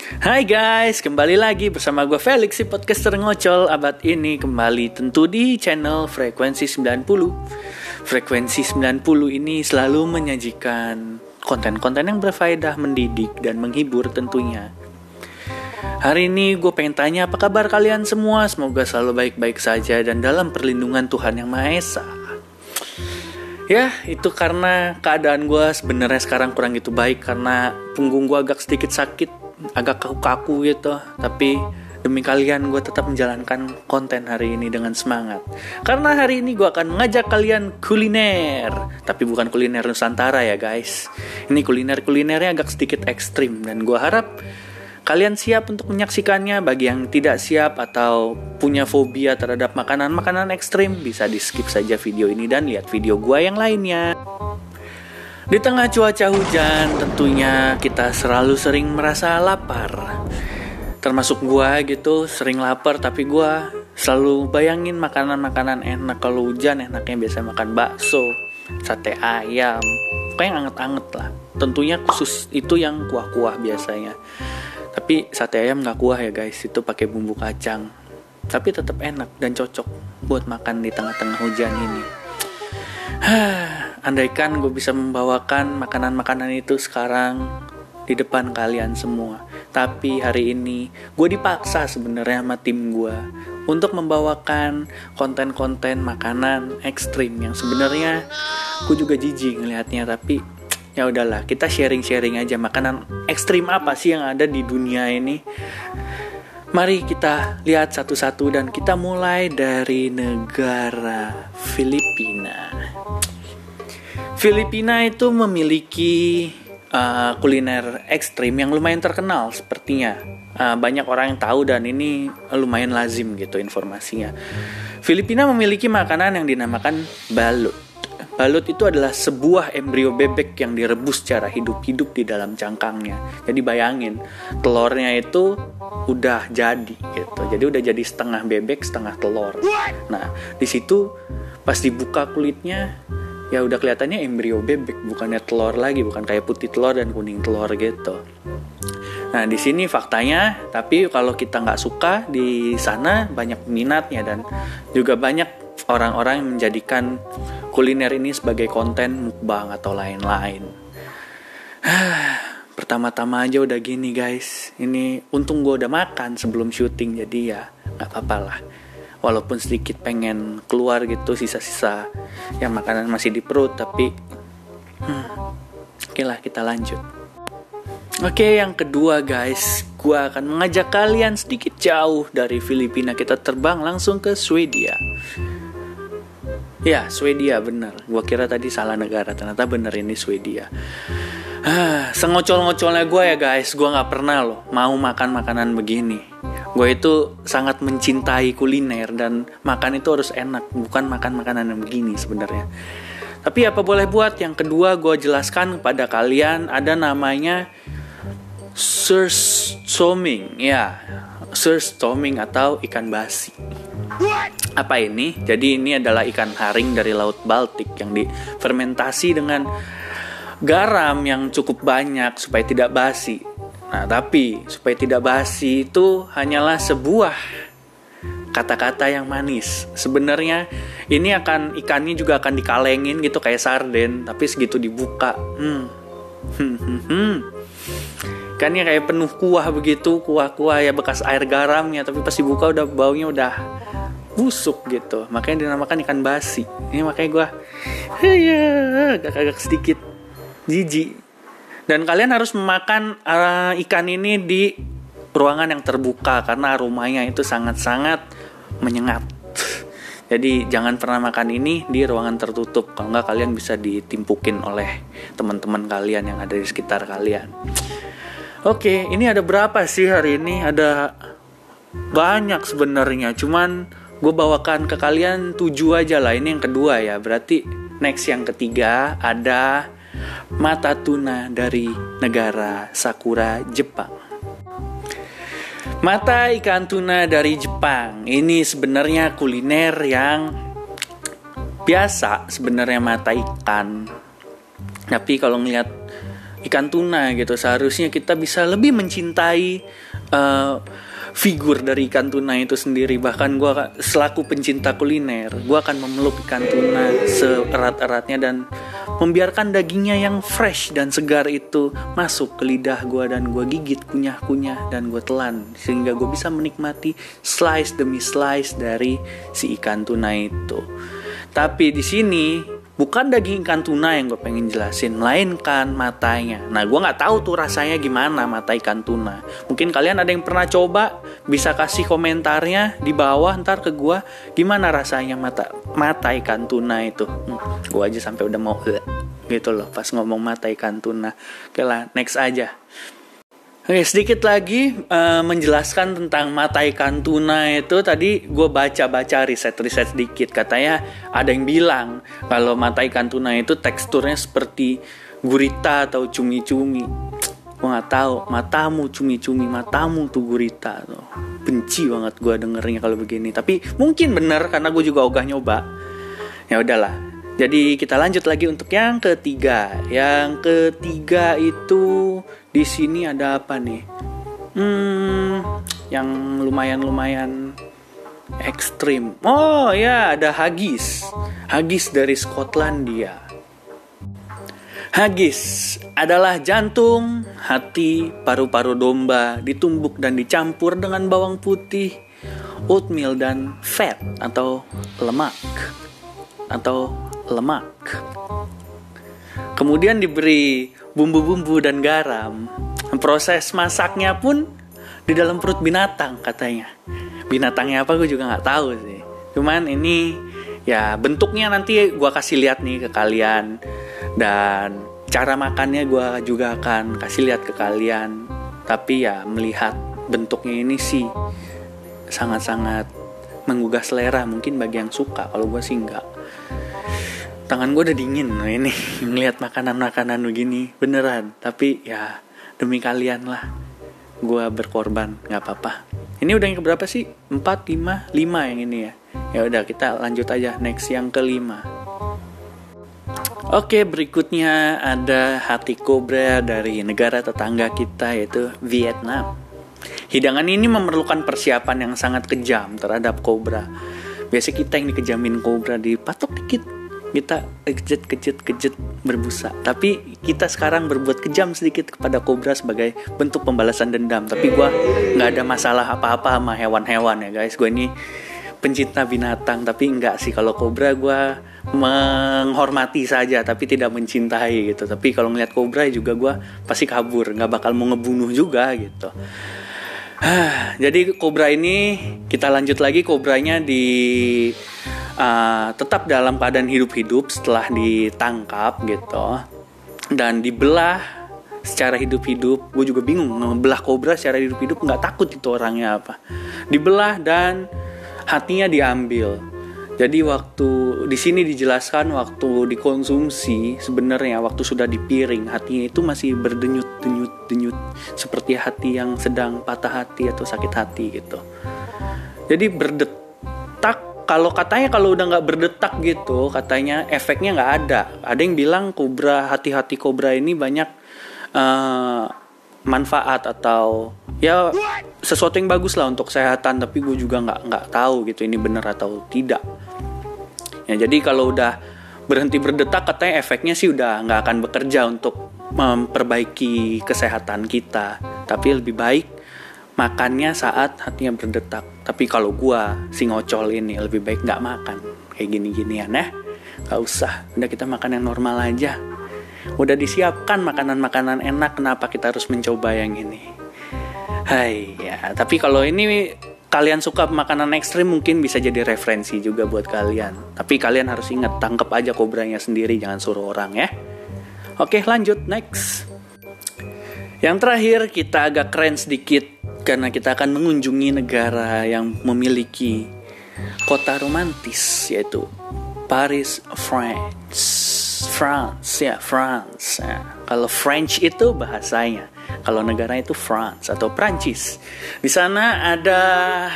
Hai guys, kembali lagi bersama gue Felix, si podcaster ngocol abad ini. Kembali tentu di channel Frekuensi 90. Frekuensi 90 ini selalu menyajikan konten-konten yang berfaedah, mendidik, dan menghibur tentunya. Hari ini gue pengen tanya apa kabar kalian semua. Semoga selalu baik-baik saja dan dalam perlindungan Tuhan Yang Maha Esa. Ya, itu karena keadaan gue sebenarnya sekarang kurang gitu baik, karena punggung gue agak sedikit sakit, agak kaku-kaku gitu. Tapi demi kalian gue tetap menjalankan konten hari ini dengan semangat. Karena hari ini gue akan mengajak kalian kuliner. Tapi bukan kuliner Nusantara ya guys. Ini kulinernya agak sedikit ekstrim, dan gue harap kalian siap untuk menyaksikannya. Bagi yang tidak siap atau punya fobia terhadap makanan-makanan ekstrim, bisa di skip saja video ini dan lihat video gue yang lainnya. Di tengah cuaca hujan, tentunya kita selalu sering merasa lapar. Termasuk gue gitu, sering lapar, tapi gue selalu bayangin makanan-makanan enak. Kalau hujan enaknya biasa makan bakso, sate ayam, kayak yang anget-anget lah. Tentunya khusus itu yang kuah-kuah biasanya. Tapi sate ayam gak kuah ya guys, itu pakai bumbu kacang. Tapi tetap enak dan cocok buat makan di tengah-tengah hujan ini. Andaikan gue bisa membawakan makanan-makanan itu sekarang di depan kalian semua. Tapi hari ini gue dipaksa sebenarnya sama tim gue untuk membawakan konten-konten makanan ekstrim yang sebenarnya gue juga jijik ngelihatnya. Tapi ya udahlah, kita sharing-sharing aja makanan ekstrim apa sih yang ada di dunia ini. Mari kita lihat satu-satu dan kita mulai dari negara Filipina. Filipina itu memiliki kuliner ekstrim yang lumayan terkenal sepertinya. Banyak orang yang tahu dan ini lumayan lazim gitu informasinya. Filipina memiliki makanan yang dinamakan balut. Balut itu adalah sebuah embrio bebek yang direbus secara hidup-hidup di dalam cangkangnya. Jadi bayangin, telurnya itu udah jadi gitu. Jadi udah jadi setengah bebek, setengah telur. Nah, di situ pas dibuka kulitnya, ya udah kelihatannya embrio bebek, bukannya telur lagi, bukan kayak putih telur dan kuning telur gitu. Nah, di sini faktanya, tapi kalau kita nggak suka, di sana banyak minatnya dan juga banyak orang-orang yang menjadikan kuliner ini sebagai konten mukbang atau lain-lain. Pertama-tama aja udah gini guys. Ini untung gue udah makan sebelum syuting, jadi ya gak apa-apa lah. Walaupun sedikit pengen keluar gitu, sisa-sisa yang makanan masih di perut. Tapi oke lah, kita lanjut. Oke, yang kedua guys, gue akan mengajak kalian sedikit jauh dari Filipina. Kita terbang langsung ke Swedia. Ya, Swedia bener. Gua kira tadi salah negara, ternyata bener ini Swedia. Sengocol-ngocolnya gue ya guys, gue gak pernah loh mau makan makanan begini. Gue itu sangat mencintai kuliner dan makan itu harus enak, bukan makan makanan yang begini sebenarnya. Tapi apa boleh buat, yang kedua gue jelaskan kepada kalian, ada namanya surstoming. Ya, surstoming atau ikan basi. Apa ini? Jadi ini adalah ikan haring dari Laut Baltik yang difermentasi dengan garam yang cukup banyak supaya tidak basi. Nah, tapi supaya tidak basi itu hanyalah sebuah kata-kata yang manis. Sebenarnya ini ikannya juga akan dikalengin gitu kayak sarden, tapi segitu dibuka. Ikannya kayak penuh kuah begitu, kuah-kuah ya bekas air garamnya, tapi pas dibuka udah baunya udah busuk gitu, makanya dinamakan ikan basi. Ini makanya gue agak sedikit jijik. Dan kalian harus memakan ikan ini di ruangan yang terbuka karena aromanya itu sangat-sangat menyengat. Jadi jangan pernah makan ini di ruangan tertutup, kalau nggak kalian bisa ditimpukin oleh teman-teman kalian yang ada di sekitar kalian. Oke, ini ada berapa sih hari ini? Ada banyak sebenarnya, cuman gue bawakan ke kalian 7 aja lah. Ini yang kedua ya, berarti next yang ketiga ada mata tuna dari negara Sakura, Jepang. Mata ikan tuna dari Jepang ini sebenarnya kuliner yang biasa sebenarnya, mata ikan. Tapi kalau ngeliat ikan tuna gitu. Seharusnya kita bisa lebih mencintai figur dari ikan tuna itu sendiri. Bahkan gue selaku pencinta kuliner, gue akan memeluk ikan tuna seerat-eratnya dan membiarkan dagingnya yang fresh dan segar itu masuk ke lidah gue, dan gue gigit, kunyah-kunyah, dan gue telan sehingga gue bisa menikmati slice demi slice dari si ikan tuna itu. Tapi di sini bukan daging ikan tuna yang gue pengen jelasin, melainkan matanya. Nah, gue nggak tahu tuh rasanya gimana mata ikan tuna. Mungkin kalian ada yang pernah coba, bisa kasih komentarnya di bawah ntar ke gue, gimana rasanya mata ikan tuna itu. Gue aja sampai udah mau gitu loh pas ngomong mata ikan tuna. Oke lah, next aja. Oke, sedikit lagi menjelaskan tentang mata ikan tuna itu. Tadi gue baca riset sedikit. Katanya ada yang bilang kalau mata ikan tuna itu teksturnya seperti gurita atau cumi-cumi. Gue gak tahu, matamu cumi-cumi, matamu tuh gurita tuh. Benci banget gue dengernya kalau begini. Tapi mungkin bener karena gue juga ogah nyoba. Ya udahlah. Jadi kita lanjut lagi untuk yang ketiga. Yang ketiga itu di sini ada apa nih? Yang lumayan ekstrim. Oh ya, ada haggis. Haggis dari Skotlandia. Haggis adalah jantung, hati, paru-paru domba ditumbuk dan dicampur dengan bawang putih, oatmeal dan fat atau lemak. Kemudian diberi bumbu-bumbu dan garam. Proses masaknya pun di dalam perut binatang katanya. Binatangnya apa gue juga nggak tahu sih. Cuman ini ya bentuknya nanti gue kasih lihat nih ke kalian, dan cara makannya gue juga akan kasih lihat ke kalian. Tapi ya melihat bentuknya ini sih sangat-sangat menggugah selera, mungkin bagi yang suka. Kalau gue sih enggak. Tangan gue udah dingin loh ini ngelihat makanan-makanan begini beneran. Tapi ya demi kalian lah gue berkorban, nggak apa-apa. Ini udah yang keberapa sih? 4, 5 yang ini ya. Ya udah kita lanjut aja next yang kelima. Oke, berikutnya ada hati kobra dari negara tetangga kita yaitu Vietnam. Hidangan ini memerlukan persiapan yang sangat kejam terhadap kobra. Biasa kita yang dikejamin kobra dipatok dikit, kita kejut berbusa. Tapi kita sekarang berbuat kejam sedikit kepada kobra sebagai bentuk pembalasan dendam. Tapi gue nggak ada masalah apa-apa sama hewan-hewan ya guys. Gue ini pencinta binatang, tapi enggak sih, kalau kobra gue menghormati saja tapi tidak mencintai gitu. Tapi kalau ngeliat kobra juga gue pasti kabur, nggak bakal mau ngebunuh juga gitu. Jadi kobra ini kita lanjut lagi, kobranya tetap dalam keadaan hidup-hidup setelah ditangkap gitu, dan dibelah secara hidup-hidup. Gue juga bingung ngebelah kobra secara hidup-hidup, nggak takut itu orangnya apa. Dibelah dan hatinya diambil. Jadi waktu di sini dijelaskan waktu dikonsumsi, sebenarnya waktu sudah dipiring hatinya itu masih berdenyut seperti hati yang sedang patah hati atau sakit hati gitu. Jadi berdetak. Kalau katanya kalau udah nggak berdetak gitu, katanya efeknya nggak ada. Ada yang bilang hati kobra ini banyak manfaat atau ya sesuatu yang bagus lah untuk kesehatan. Tapi gue juga nggak tahu gitu ini benar atau tidak. Ya, jadi kalau udah berhenti berdetak, katanya efeknya sih udah nggak akan bekerja untuk memperbaiki kesehatan kita. Tapi lebih baik makannya saat hatinya berdetak. Tapi kalau gua si ngocol ini lebih baik nggak makan kayak gini-ginian ya. Nggak usah, udah kita makan yang normal aja. Udah disiapkan makanan-makanan enak, kenapa kita harus mencoba yang ini? Hai ya, tapi kalau ini kalian suka makanan ekstrim mungkin bisa jadi referensi juga buat kalian. Tapi kalian harus ingat, tangkap aja kobranya sendiri, jangan suruh orang ya. Oke, lanjut next. Yang terakhir kita agak keren sedikit karena kita akan mengunjungi negara yang memiliki kota romantis yaitu Paris, France. Kalau French itu bahasanya, kalau negara itu France atau Prancis. Di sana ada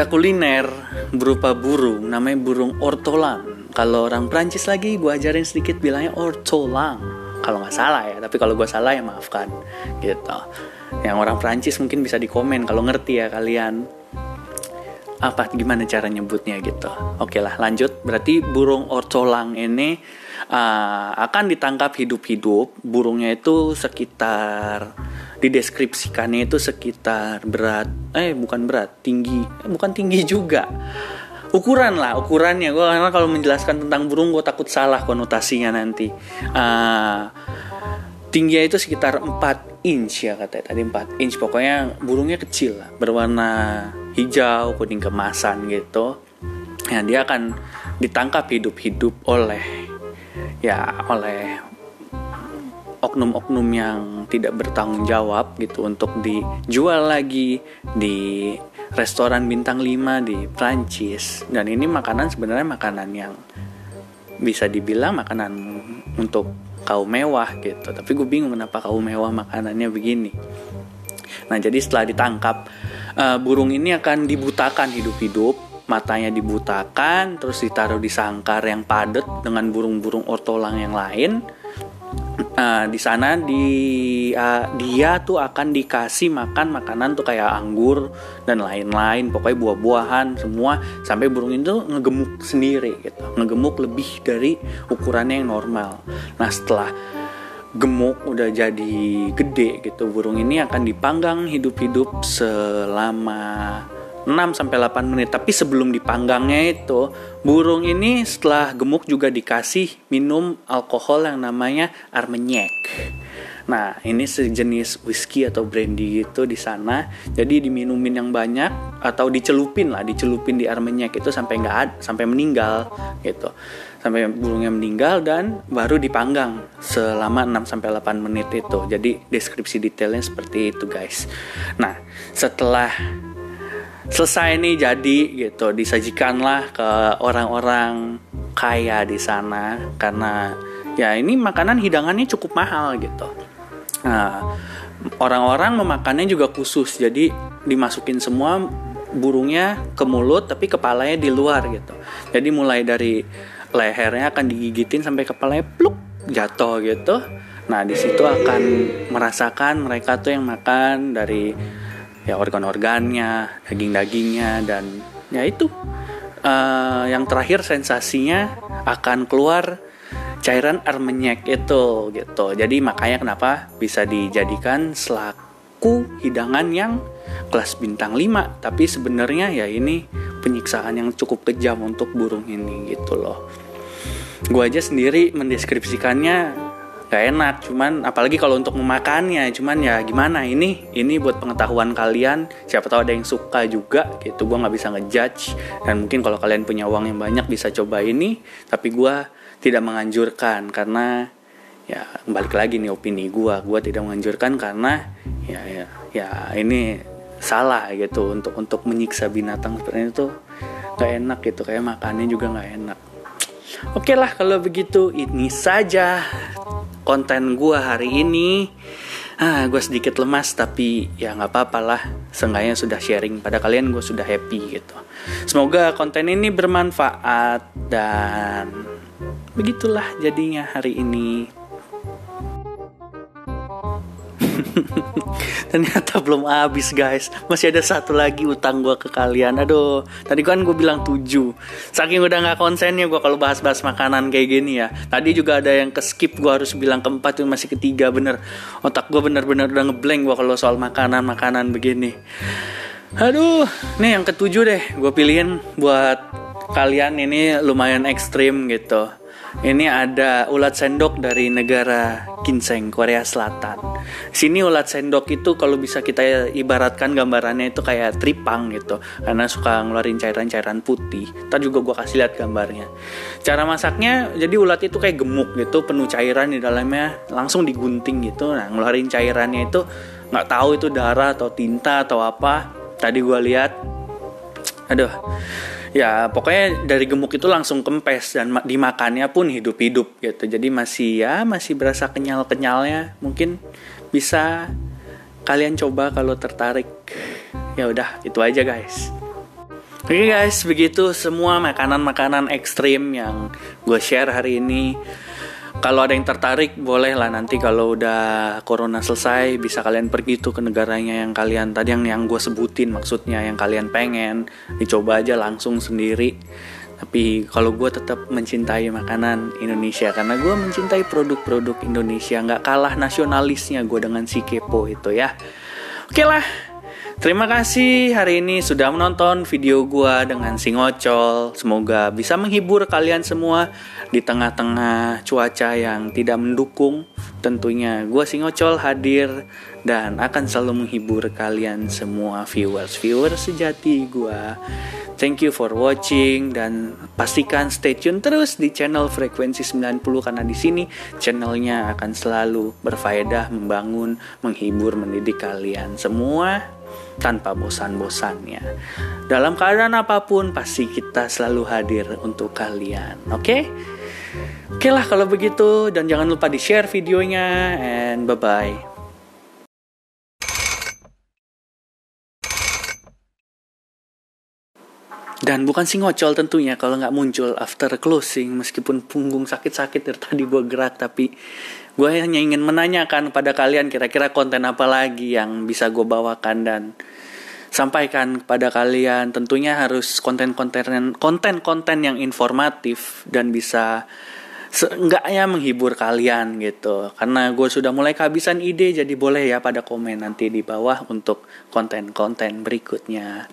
kuliner berupa burung, namanya burung ortolan. Kalau orang Prancis lagi gue ajarin sedikit bilangnya ortolan. kalau nggak salah ya, tapi kalau gue salah ya maafkan gitu. Yang orang Prancis mungkin bisa di komen kalau ngerti ya kalian, apa gimana cara nyebutnya gitu. Oke lah, lanjut. Berarti burung ortolang ini akan ditangkap hidup-hidup. Burungnya itu sekitar, dideskripsikannya itu sekitar bukan tinggi juga, ukurannya. Gue karena kalau menjelaskan tentang burung gue takut salah konotasinya nanti. Tingginya itu sekitar 4 inch ya katanya tadi, 4 inch. Pokoknya burungnya kecil lah, berwarna hijau kuning kemasan gitu. Nah, dia akan ditangkap hidup-hidup oleh oknum-oknum yang tidak bertanggung jawab gitu, untuk dijual lagi di restoran bintang 5 di Prancis. Dan ini sebenarnya makanan yang bisa dibilang makanan untuk kaum mewah gitu. Tapi gue bingung kenapa kaum mewah makanannya begini. Nah, jadi setelah ditangkap, burung ini akan dibutakan hidup-hidup, matanya dibutakan, terus ditaruh di sangkar yang padat dengan burung-burung ortolang yang lain. Di sana dia tuh akan dikasih makan makanan tuh kayak anggur dan lain-lain, pokoknya buah-buahan semua, sampai burung itu ngegemuk sendiri gitu, ngegemuk lebih dari ukurannya yang normal. Nah, setelah gemuk udah jadi gede gitu, burung ini akan dipanggang hidup-hidup selama 6-8 menit. Tapi sebelum dipanggangnya itu, burung ini setelah gemuk juga dikasih minum alkohol yang namanya Armagnac. Nah, ini sejenis whisky atau brandy gitu di sana. Jadi diminumin yang banyak atau dicelupin di Armagnac itu sampai meninggal gitu. Sampai burungnya meninggal, dan baru dipanggang selama 6-8 menit itu. Jadi deskripsi detailnya seperti itu, guys. Nah, setelah selesai nih jadi gitu, disajikanlah ke orang-orang kaya di sana, karena ya ini makanan hidangannya cukup mahal gitu. Nah, orang-orang memakannya juga khusus, jadi dimasukin semua burungnya ke mulut, tapi kepalanya di luar gitu. Jadi mulai dari lehernya akan digigitin sampai kepalanya pluk jatuh gitu. Nah, di situ akan merasakan mereka tuh yang makan dari ya organ-organnya, daging-dagingnya, dan ya itu yang terakhir sensasinya akan keluar cairan Armagnac itu gitu. Jadi makanya kenapa bisa dijadikan selaku hidangan yang kelas bintang 5. Tapi sebenarnya ya ini penyiksaan yang cukup kejam untuk burung ini gitu loh. Gue aja sendiri mendeskripsikannya gak enak, cuman apalagi kalau untuk memakannya, cuman ya gimana, ini buat pengetahuan kalian, siapa tahu ada yang suka juga gitu. Gue nggak bisa ngejudge, dan mungkin kalau kalian punya uang yang banyak bisa coba ini, tapi gue tidak menganjurkan, karena ya balik lagi nih opini gue tidak menganjurkan, karena ya ini salah gitu, untuk menyiksa binatang seperti itu gak enak gitu, kayak makannya juga gak enak. Oke lah, kalau begitu ini saja konten gue hari ini. Gue sedikit lemas, tapi ya gak apa-apa lah, seenggaknya sudah sharing pada kalian, gue sudah happy gitu. Semoga konten ini bermanfaat, dan begitulah jadinya hari ini. Ternyata belum habis, guys. Masih ada satu lagi utang gue ke kalian. Aduh, tadi kan gue bilang 7. Saking udah gak konsennya gue kalau bahas-bahas makanan kayak gini ya. Tadi juga ada yang ke-skip, gue harus bilang ke-4, itu masih ke-3. Bener, otak gue bener-bener udah ngeblank gue kalau soal makanan begini. Aduh, nih yang ke-7 deh gue pilihin buat kalian. Ini lumayan ekstrim gitu. Ini ada ulat sendok dari negara ginseng, Korea Selatan. Sini ulat sendok itu kalau bisa kita ibaratkan gambarannya itu kayak tripang gitu, karena suka ngeluarin cairan-cairan putih. Ntar juga gue kasih lihat gambarnya. Cara masaknya, jadi ulat itu kayak gemuk gitu, penuh cairan di dalamnya, langsung digunting gitu. Nah, ngeluarin cairannya itu nggak tahu itu darah atau tinta atau apa. Tadi gue lihat, aduh. Ya pokoknya dari gemuk itu langsung kempes, dan dimakannya pun hidup-hidup gitu. Jadi masih berasa kenyal-kenyalnya. Mungkin bisa kalian coba kalau tertarik. Ya udah, itu aja guys. Oke guys, begitu semua makanan-makanan ekstrim yang gue share hari ini. Kalau ada yang tertarik, boleh lah nanti kalau udah corona selesai bisa kalian pergi tuh ke negaranya yang kalian tadi yang gue sebutin, maksudnya yang kalian pengen dicoba aja langsung sendiri. Tapi kalau gue tetap mencintai makanan Indonesia karena gue mencintai produk-produk Indonesia, nggak kalah nasionalisnya gue dengan si kepo itu ya. Oke lah, terima kasih hari ini sudah menonton video gue dengan si ngocol. Semoga bisa menghibur kalian semua di tengah-tengah cuaca yang tidak mendukung. Tentunya gue si ngocol hadir dan akan selalu menghibur kalian semua viewers sejati gue. Thank you for watching dan pastikan stay tune terus di channel Frekuensi 90 karena di sini channelnya akan selalu berfaedah, membangun, menghibur, mendidik kalian semua tanpa bosan-bosannya. Dalam keadaan apapun pasti kita selalu hadir untuk kalian. Oke lah kalau begitu, dan jangan lupa di-share videonya, and bye-bye. Dan bukan si ngocol tentunya kalau nggak muncul after closing, meskipun punggung sakit-sakit dari tadi gue gerak, tapi gue hanya ingin menanyakan pada kalian kira-kira konten apa lagi yang bisa gue bawakan dan sampaikan kepada kalian. Tentunya harus konten-konten yang informatif dan bisa seenggaknya menghibur kalian gitu. Karena gue sudah mulai kehabisan ide, jadi boleh ya pada komen nanti di bawah untuk konten-konten berikutnya.